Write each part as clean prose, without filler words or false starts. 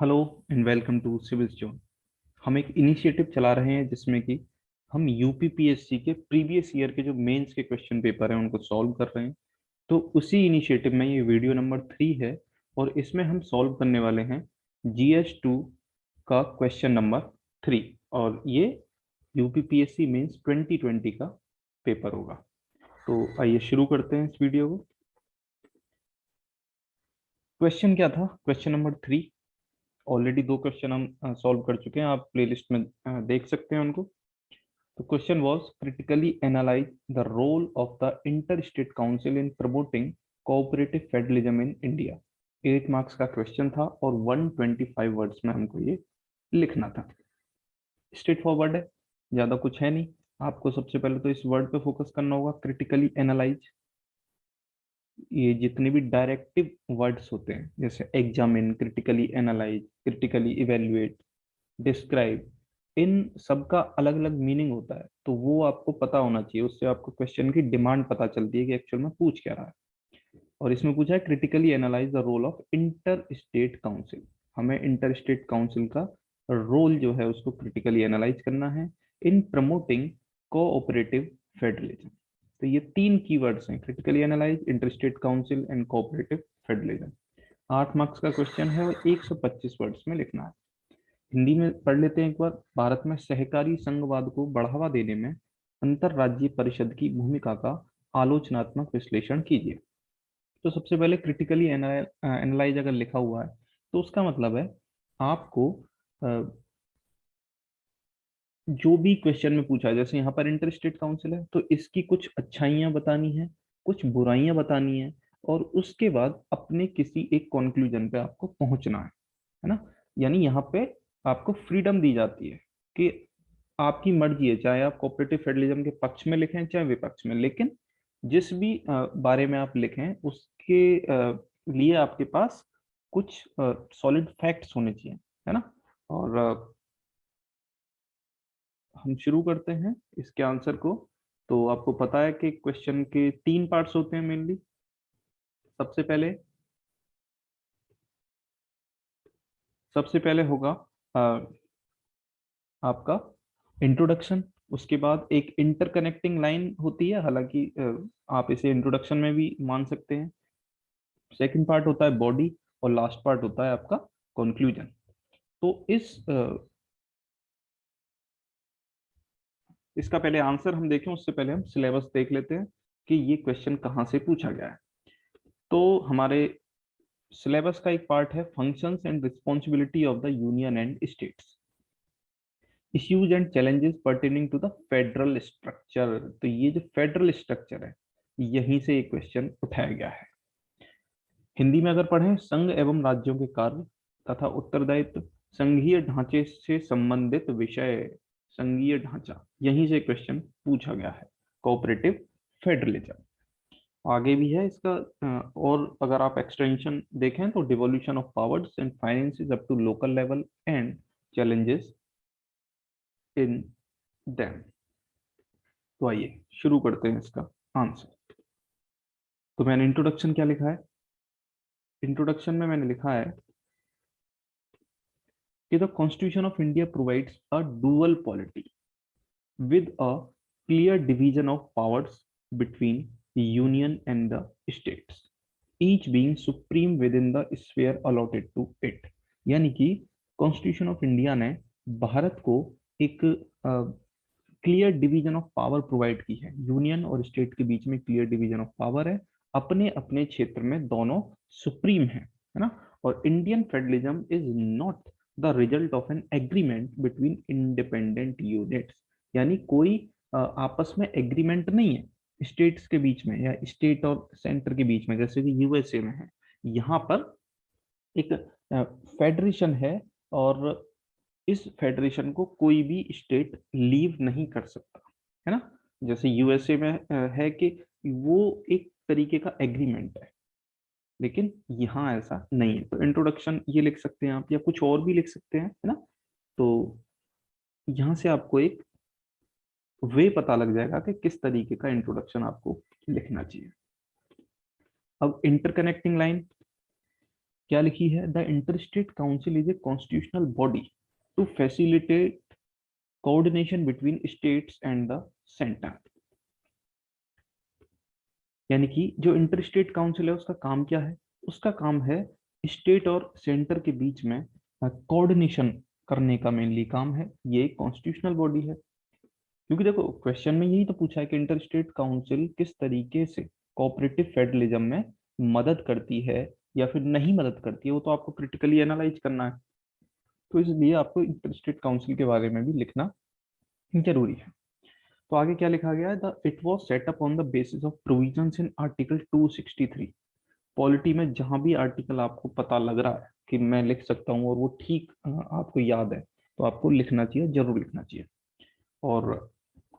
Hello and welcome to Civil Zone. हम एक initiative चला रहे हैं जिसमें कि हम यूपीपीएससी के प्रीवियस ईयर के जो मेंस के क्वेश्चन पेपर हैं उनको सॉल्व कर रहे हैं। तो उसी इनिशिएटिव में ये वीडियो नंबर 3 है और इसमें हम सॉल्व करने वाले हैं GS2 का क्वेश्चन नंबर 3। और ये यूपीपीएससी मेंस 2020 का पेपर होगा। तो आइए शुरू करते हैं इस वीडियो को। क्वेश्चन क्या था? Question number 3। ऑलरेडी 2 क्वेश्चन हम सॉल्व कर चुके हैं, आप प्लेलिस्ट में देख सकते हैं उनको। तो question was critically analyse the role of the inter state council in promoting cooperative federalism in India. 8 marks का क्वेश्चन था और 125 वर्ड्स में हमको ये लिखना था। स्ट्रेट फॉरवर्ड है, ज्यादा कुछ है नहीं। आपको सबसे पहले तो इस वर्ड पे फोकस करना होगा, क्रिटिकली एनालाइज। ये जितने भी डायरेक्टिव वर्ड्स होते हैं जैसे examine, critically analyse, critically evaluate, describe, इन सब का अलग अलग मीनिंग होता है, तो वो आपको पता होना चाहिए। उससे आपको क्वेश्चन की डिमांड पता चलती है कि एक्चुअल में पूछ क्या रहा है। और इसमें पूछा है critically analyse the role of inter state council. हमें इंटर स्टेट काउंसिल का रोल जो है उसको क्रिटिकली एनालाइज करना है इन प्रमोटिंग कोऑपरेटिव फेडरलिज्म। तो ये 3 कीवर्ड्स हैं, critically analyse, inter state council and cooperative federalism. 8 marks का क्वेश्चन है और 125 वर्ड्स में लिखना है। हिंदी में पढ़ लेते हैं एक बार। भारत में सहकारी संघवाद को बढ़ावा देने में अंतरराज्यीय परिषद की भूमिका का आलोचनात्मक विश्लेषण कीजिए। तो सबसे पहले क्रिटिकली एनालाइज अगर लिखा हुआ है तो उसका मतलब है आपको जो भी क्वेश्चन में पूछा है, जैसे यहाँ पर इंटर स्टेट काउंसिल है तो इसकी कुछ अच्छाइयाँ बतानी है, कुछ बुराइयां बतानी है, और उसके बाद अपने किसी एक कंक्लूजन पे आपको पहुंचना है ना। यानी यहाँ पे आपको फ्रीडम दी जाती है कि आपकी मर्जी है, चाहे आप कोऑपरेटिव फेडरलिज्म के पक्ष में लिखें चाहे विपक्ष में, लेकिन जिस भी बारे में आप लिखें उसके लिए आपके पास कुछ सॉलिड फैक्ट्स होने चाहिए, है ना। और हम शुरू करते हैं इसके आंसर को। तो आपको पता है कि क्वेश्चन के 3 पार्ट्स होते हैं मेनली। सबसे पहले होगा अ, आपका इंट्रोडक्शन। उसके बाद एक इंटरकनेक्टिंग लाइन होती है, हालांकि आप इसे इंट्रोडक्शन में भी मान सकते हैं। सेकंड पार्ट होता है बॉडी और लास्ट पार्ट होता है आपका कंक्लूजन। तो इसका पहले आंसर हम देखें उससे पहले हम सिलेबस देख लेते हैं कि ये क्वेश्चन कहाँ से पूछा गया है। तो हमारे सिलेबस का एक पार्ट है functions and responsibility of the union and states, issues and challenges pertaining to the federal structure. तो ये जो फेडरल स्ट्रक्चर है यहीं से एक क्वेश्चन उठाया गया है। हिंदी में अगर पढ़ें, संघ एवं राज्यों के कार्य तथा उत्तरदायित्व, संघीय ढांचे से संबंधित विषय, संघीय ढांचा, यहीं से क्वेश्चन पूछा गया है, कोऑपरेटिव फेडरलिज्म। आगे भी है इसका और अगर आप एक्सटेंशन देखें तो devolution of powers and finances up to local level and challenges in them. तो आइए शुरू करते हैं इसका आंसर। तो मैंने इंट्रोडक्शन क्या लिखा है? इंट्रोडक्शन में मैंने लिखा है कि the constitution of India provides a dual polity with a clear division of powers between the union and the states, each being supreme within the sphere allotted to it। यानी कि कॉन्स्टिट्यूशन ऑफ इंडिया ने भारत को एक clear division of power provide की है। Union और state के बीच में क्लियर डिवीजन ऑफ पावर है, अपने अपने क्षेत्र में दोनों सुप्रीम है ना। और Indian federalism is not the result of an agreement between independent units. यानी कोई आपस में एग्रीमेंट नहीं है स्टेट्स के बीच में या स्टेट और सेंटर के बीच में, जैसे कि यूएसए में है। यहाँ पर एक फेडरेशन है और इस फेडरेशन को कोई भी स्टेट लीव नहीं कर सकता, है ना। जैसे यूएसए में है कि वो एक तरीके का एग्रीमेंट है, लेकिन यहाँ ऐसा नहीं है। तो इंट्रोडक्शन ये लिख सकते हैं आप या कुछ और भी लिख सकते हैं, है ना। तो यहाँ से आपको एक वे पता लग जाएगा कि किस तरीके का इंट्रोडक्शन आपको लिखना चाहिए। अब इंटरकनेक्टिंग लाइन क्या लिखी है? The interstate council is a constitutional body to facilitate coordination between states and the centre. यानी कि जो इंटर स्टेट काउंसिल है उसका काम क्या है? उसका काम है स्टेट और सेंटर के बीच में कोऑर्डिनेशन करने का मेनली काम है। ये कॉन्स्टिट्यूशनल बॉडी है, क्योंकि देखो क्वेश्चन में यही तो पूछा है कि इंटर स्टेट काउंसिल किस तरीके से कोऑपरेटिव फेडरलिज्म में मदद करती है या फिर नहीं मदद करती है, वो तो आपको क्रिटिकली एनालाइज करना है। तो इसलिए आपको इंटर स्टेट काउंसिल के बारे में भी लिखना जरूरी है। तो आगे क्या लिखा गया है? The it was set up on the basis of provisions in article 263। Polity में जहां भी आर्टिकल आपको पता लग रहा है कि मैं लिख सकता हूँ और वो ठीक आपको याद है, तो आपको लिखना चाहिए, जरूर लिखना चाहिए। और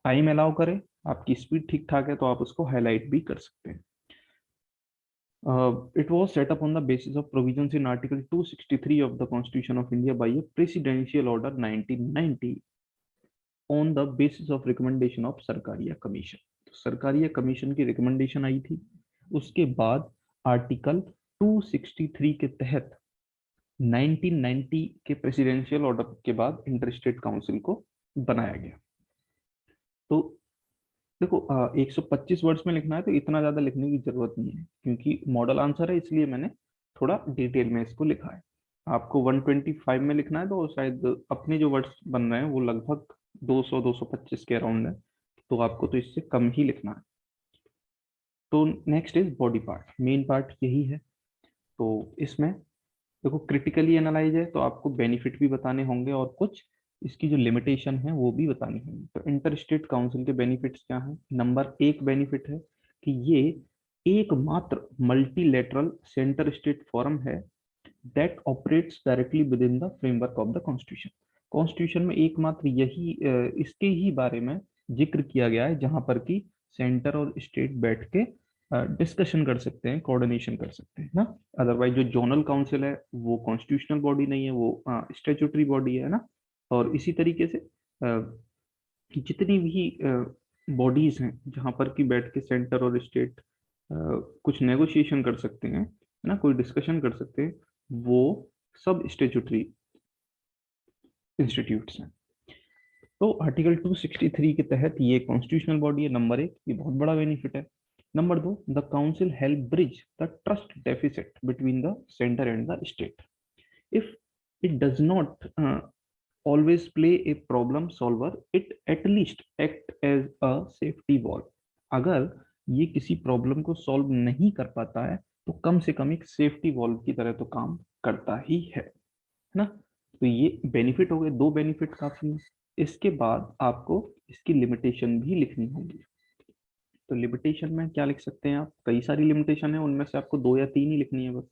टाइम अलाउ करे, आपकी स्पीड ठीक ठाक है तो आप उसको हाईलाइट भी कर सकते हैं। It was set up on the basis of provisions in Article 263 of the Constitution of India by a Presidential Order 1990 on the basis of recommendation of Sarkaria commission. तो सरकारिया कमीशन की रिकमेंडेशन आई थी, उसके बाद आर्टिकल 263 के तहत 1990 के प्रेसिडेंशियल ऑर्डर के बाद इंटर स्टेट काउंसिल को बनाया गया। तो देखो 125 वर्ड्स में लिखना है तो इतना ज्यादा लिखने की जरूरत नहीं है, क्योंकि मॉडल आंसर है, इसलिए मैंने थोड़ा डिटेल में इसको लिखा है। आपको 125 में लिखना है तो शायद अपने जो वर्ड्स बन रहे हैं वो लगभग 200-225 के अराउंड है, तो आपको तो इससे कम ही लिखना है। तो next is body part, main part यही है। तो इसमें देखो क्रिटिकली एनालाइज है तो आपको बेनिफिट भी बताने होंगे और कुछ इसकी जो लिमिटेशन है वो भी बतानी होंगी। तो इंटर स्टेट काउंसिल के बेनिफिट्स क्या हैं? नंबर एक बेनिफिट है कि ये एकमात्र मल्टीलेटरल सेंटर स्टेट फोरम है that operates directly with in the framework of the constitution. Constitution में एकमात्र यही इसके ही बारे में जिक्र किया गया है जहां पर कि सेंटर और स्टेट बैठ के डिस्कशन कर सकते हैं, कोऑर्डिनेशन कर सकते हैं ना। अदरवाइज जो जोनल काउंसिल है वो कॉन्स्टिट्यूशनल बॉडी नहीं है, वो स्टेचुटरी बॉडी है ना। और इसी तरीके से जितनी भी बॉडीज हैं जहां पर कि बैठ के सेंटर और स्टेट कुछ नेगोशिएशन कर सकते हैं, है ना, कोई डिस्कशन कर सकते हैं, वो सब स्टेचुटरी इंस्टीट्यूट्स हैं। तो आर्टिकल 263 के तहत ये कॉन्स्टिट्यूशनल बॉडी है, नंबर एक, ये बहुत बड़ा बेनिफिट है। नंबर दो, the council help bridge the trust deficit between the centre and the state. If it does not always play a problem solver, it at least act as a safety valve। अगर ये किसी problem को solve नहीं कर पाता है तो कम से कम एक सेफ्टी वॉल्व की तरह तो काम करता ही है ना। तो ये बेनिफिट हो गए, दो बेनिफिट काफी है। इसके बाद आपको इसकी लिमिटेशन भी लिखनी होगी। तो लिमिटेशन में क्या लिख सकते हैं आप? कई सारी लिमिटेशन है, उनमें से आपको दो या तीन ही लिखनी है बस,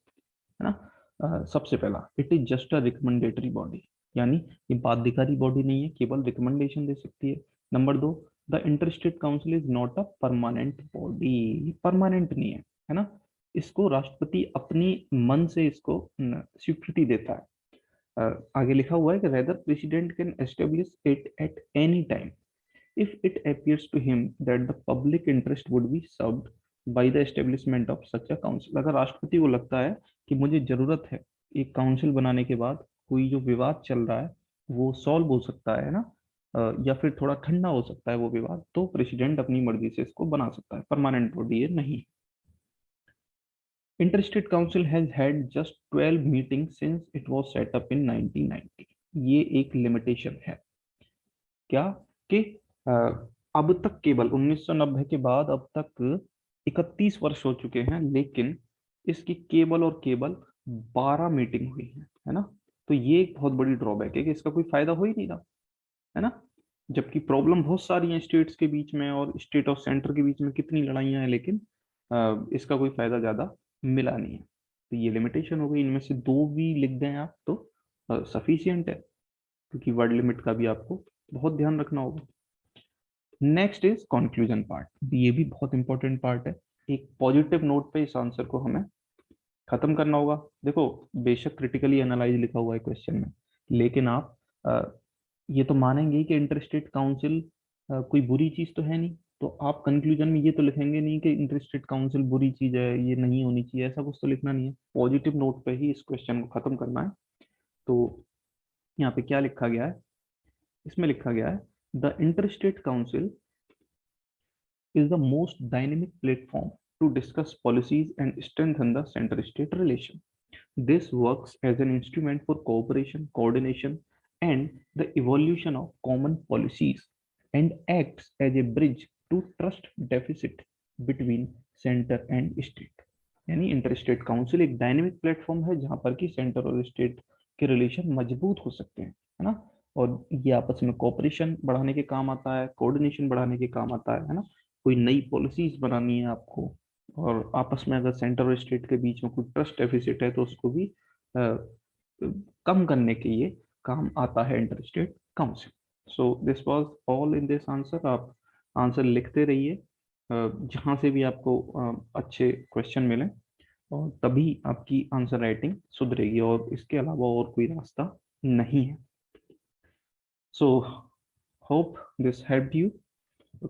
है ना। सबसे पहला, it is just a recommendatory body, यानी ये बाध्यकारी बॉडी नहीं है, केवल रिकमेंडेशन दे सकती है। नंबर दो, the inter state council is not a permanent body, permanent नहीं है ना। इसको राष्ट्रपति अपनी मन से इसको स्वीकृति देता है। आगे लिखा हुआ है कि rather president can establish it at any time if it appears to him that the public interest would be served by the establishment of such a council। अगर राष्ट्रपति को लगता है कि मुझे जरूरत है एक काउंसिल बनाने के बाद कोई जो विवाद चल रहा है वो सॉल्व हो सकता है ना, या फिर थोड़ा ठंडा हो सकता है वो विवाद, तो प्रेसिडेंट अपनी मर्जी से इसको बना सकता है, परमानेंट बॉडी है नहीं। Interstate council has had just 12 meeting since it was set up in 1990। ये एक लिमिटेशन है क्या कि अ, अब तक केवल 1990 के बाद अब तक 31 वर्ष हो चुके हैं, लेकिन इसकी केवल और केवल 12 मीटिंग हुई है ना। तो ये एक बहुत बड़ी ड्रॉबैक है कि इसका कोई फायदा हो ही नहीं रहा, है ना। जबकि प्रॉब्लम बहुत सारी हैं स्टेट्स के बीच में और स्टेट और सेंटर के बीच में कितनी लड़ाइयाँ हैं, लेकिन इसका कोई फायदा ज्यादा मिला नहीं है। तो ये लिमिटेशन हो गई, इनमें से दो भी लिख दें आप तो सफिशियंट है, क्योंकि वर्ड लिमिट का भी आपको बहुत ध्यान रखना होगा। नेक्स्ट इज कंक्लूजन पार्ट, ये भी बहुत इंपॉर्टेंट पार्ट है। एक पॉजिटिव नोट पे इस आंसर को हमें खत्म करना होगा। देखो बेशक क्रिटिकली एनालाइज लिखा हुआ है क्वेश्चन में, लेकिन आप ये तो मानेंगे कि इंटरस्टेट काउंसिल कोई बुरी चीज तो है नहीं, तो आप कंक्लूजन में ये तो लिखेंगे नहीं कि इंटरेस्टेड काउंसिल बुरी चीज है, ये नहीं होनी चाहिए, ऐसा कुछ तो लिखना नहीं है। पॉजिटिव नोट पे ही इस क्वेश्चन को खत्म करना है। तो यहाँ पे क्या लिखा गया है, इसमें लिखा गया है the interstate council is the most dynamic platform to discuss policies and strengthen the center-state relation. This works as an instrument for cooperation, coordination, and the evolution of common policies, and acts as a bridge to trust deficit between center and state. यानी inter state council एक dynamic platform है जहां पर कि centre और state के relation मजबूत हो सकते हैं, है ना। और ये आपस में कोऑपरेशन बढ़ाने के काम आता है, कोऑर्डिनेशन बढ़ाने के काम आता है ना। कोई नई पॉलिसीज बनानी है आपको, और आपस में अगर सेंटर और स्टेट के बीच में कोई ट्रस्ट डेफिसिट है तो उसको भी कम करने के लिए काम आता है inter state council. So this was all in this answer. आप आंसर लिखते रहिए जहां से भी आपको अच्छे क्वेश्चन मिले, और तभी आपकी आंसर राइटिंग सुधरेगी, और इसके अलावा और कोई रास्ता नहीं है। So hope this help you.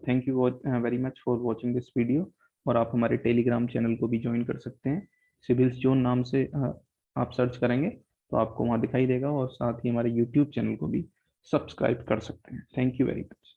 Thank you very much for watching this video. और आप हमारे टेलीग्राम चैनल को भी ज्वाइन कर सकते हैं। सिविल्स जोन नाम से आप सर्च करेंगे तो आपको वहाँ दिखाई देगा, और साथ ही हमारे यूट्यूब चैनल को भी सब्सक्राइब कर सकते हैं। Thank you very much.